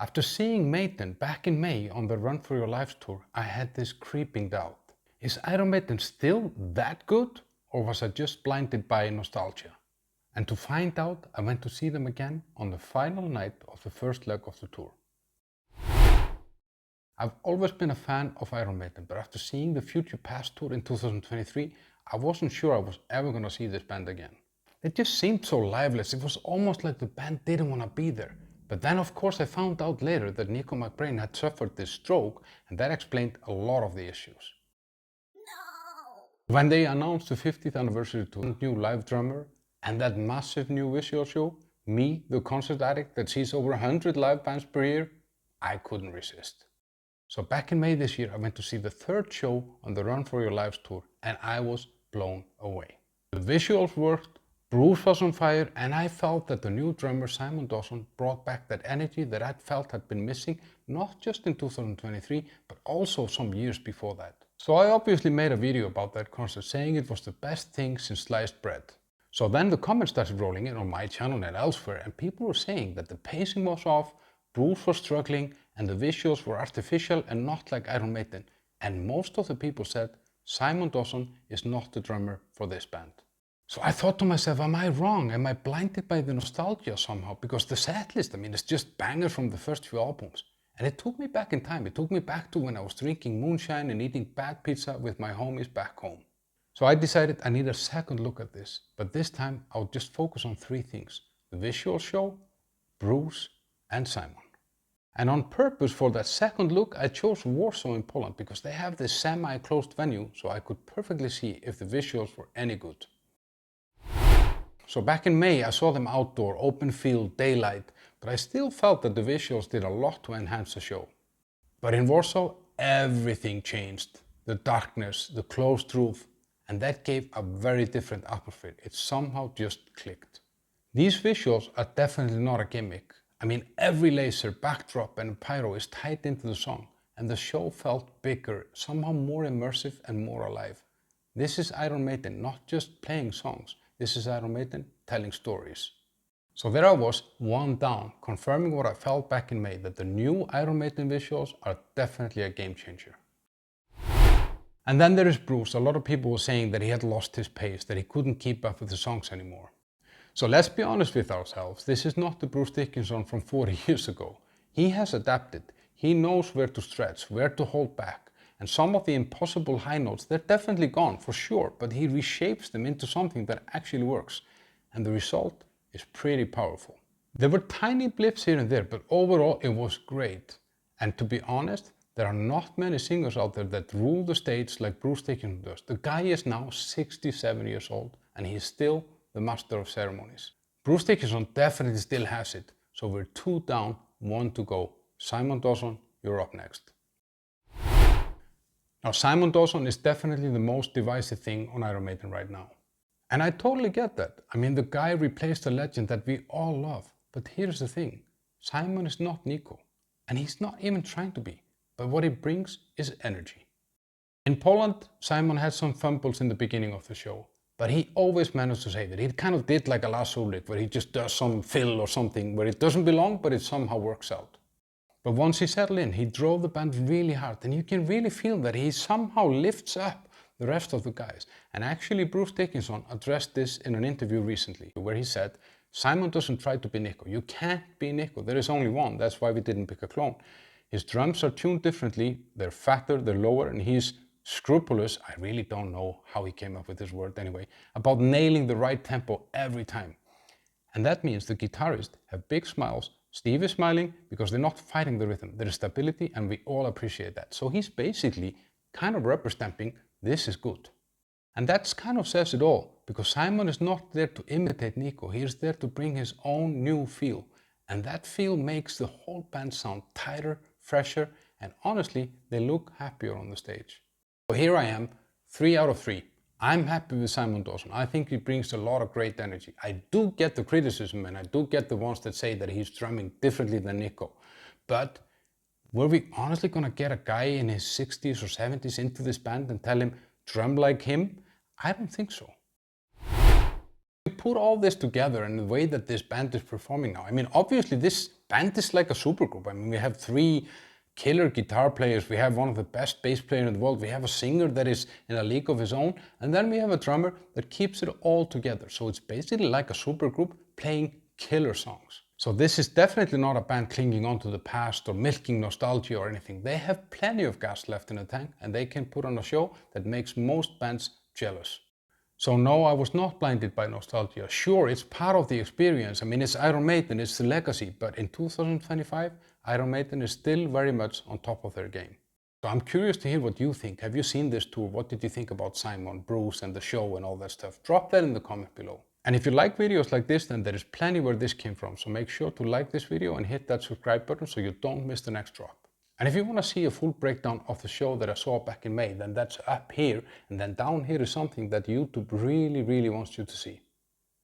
After seeing Maiden back in May on the Run For Your Lives tour, I had this creeping doubt. Is Iron Maiden still that good, or was I just blinded by nostalgia? And to find out, I went to see them again on the final night of the first leg of the tour. I've always been a fan of Iron Maiden, but after seeing the Future Past tour in 2023, I wasn't sure I was ever gonna see this band again. It just seemed so lifeless, it was almost like the band didn't wanna be there. But then of course I found out later that Nicko McBrain had suffered this stroke, and that explained a lot of the issues. No. When they announced the 50th anniversary tour, new live drummer, and that massive new visual show, me, the concert addict that sees over 100 live bands per year, I couldn't resist. So back in May this year, I went to see the third show on the Run For Your Lives tour, and I was blown away. The visuals worked, Bruce was on fire, and I felt that the new drummer Simon Dawson brought back that energy that I'd felt had been missing, not just in 2023, but also some years before that. So I obviously made a video about that concert saying it was the best thing since sliced bread. So then the comments started rolling in on my channel and elsewhere, and people were saying that the pacing was off, Bruce was struggling, and the visuals were artificial and not like Iron Maiden. And most of the people said Simon Dawson is not the drummer for this band. So I thought to myself, am I wrong? Am I blinded by the nostalgia somehow? Because the setlist, it's just bangers from the first few albums. And it took me back in time. It took me back to when I was drinking moonshine and eating bad pizza with my homies back home. So I decided I need a second look at this, but this time I would just focus on three things: the visual show, Bruce, and Simon. And on purpose for that second look, I chose Warsaw in Poland because they have this semi-closed venue, so I could perfectly see if the visuals were any good. So back in May, I saw them outdoor, open field, daylight, but I still felt that the visuals did a lot to enhance the show. But in Warsaw, everything changed. The darkness, the closed roof, and that gave a very different atmosphere. It somehow just clicked. These visuals are definitely not a gimmick. Every laser, backdrop and pyro is tied into the song, and the show felt bigger, somehow more immersive and more alive. This is Iron Maiden, not just playing songs. This is Iron Maiden telling stories. So there I was, one down, confirming what I felt back in May, that the new Iron Maiden visuals are definitely a game changer. And then there is Bruce. A lot of people were saying that he had lost his pace, that he couldn't keep up with the songs anymore. So let's be honest with ourselves, this is not the Bruce Dickinson from 40 years ago. He has adapted, he knows where to stretch, where to hold back, and some of the impossible high notes, they're definitely gone for sure, but he reshapes them into something that actually works, and the result is pretty powerful. There were tiny blips here and there, but overall it was great. And to be honest, there are not many singers out there that rule the stage like Bruce Dickinson does. The guy is now 67 years old, and he is still the master of ceremonies. Bruce Dickinson definitely still has it, so we're 2 down, 1 to go. Simon Dawson, you're up next. Now Simon Dawson is definitely the most divisive thing on Iron Maiden right now. And I totally get that. The guy replaced a legend that we all love. But here's the thing, Simon is not Nicko, and he's not even trying to be, but what he brings is energy. In Poland, Simon had some fumbles in the beginning of the show, but he always managed to save it. He kind of did like a Lars Ulrich, where he just does some fill or something where it doesn't belong, but it somehow works out. But once he settled in, he drove the band really hard, and you can really feel that he somehow lifts up the rest of the guys. And actually Bruce Dickinson addressed this in an interview recently, where he said, Simon doesn't try to be Nicko. You can't be Nicko. There is only one. That's why we didn't pick a clone. His drums are tuned differently. They're fatter, they're lower, and he's scrupulous, I really don't know how he came up with this word anyway, about nailing the right tempo every time. And that means the guitarists have big smiles. Steve is smiling because they're not fighting the rhythm. There is stability, and we all appreciate that. So he's basically kind of rubber stamping, this is good. And that kind of says it all, because Simon is not there to imitate Nicko. He is there to bring his own new feel. And that feel makes the whole band sound tighter, fresher, and honestly, they look happier on the stage. So here I am, 3 out of 3. I'm happy with Simon Dawson. I think he brings a lot of great energy. I do get the criticism, and I do get the ones that say that he's drumming differently than Nicko. But were we honestly gonna get a guy in his 60s or 70s into this band and tell him, drum like him? I don't think so. We put all this together in the way that this band is performing now. Obviously this band is like a supergroup. I mean, we have 3 killer guitar players, we have one of the best bass players in the world, we have a singer that is in a league of his own, and then we have a drummer that keeps it all together. So it's basically like a supergroup playing killer songs. So this is definitely not a band clinging on to the past or milking nostalgia or anything. They have plenty of gas left in the tank, and they can put on a show that makes most bands jealous. So no, I was not blinded by nostalgia. Sure, it's part of the experience. I mean, it's Iron Maiden, it's the legacy, but in 2025, Iron Maiden is still very much on top of their game. So I'm curious to hear what you think. Have you seen this tour? What did you think about Simon, Bruce, and the show and all that stuff? Drop that in the comment below. And if you like videos like this, then there is plenty where this came from. So make sure to like this video and hit that subscribe button so you don't miss the next drop. And if you want to see a full breakdown of the show that I saw back in May, then that's up here. And then down here is something that YouTube really wants you to see.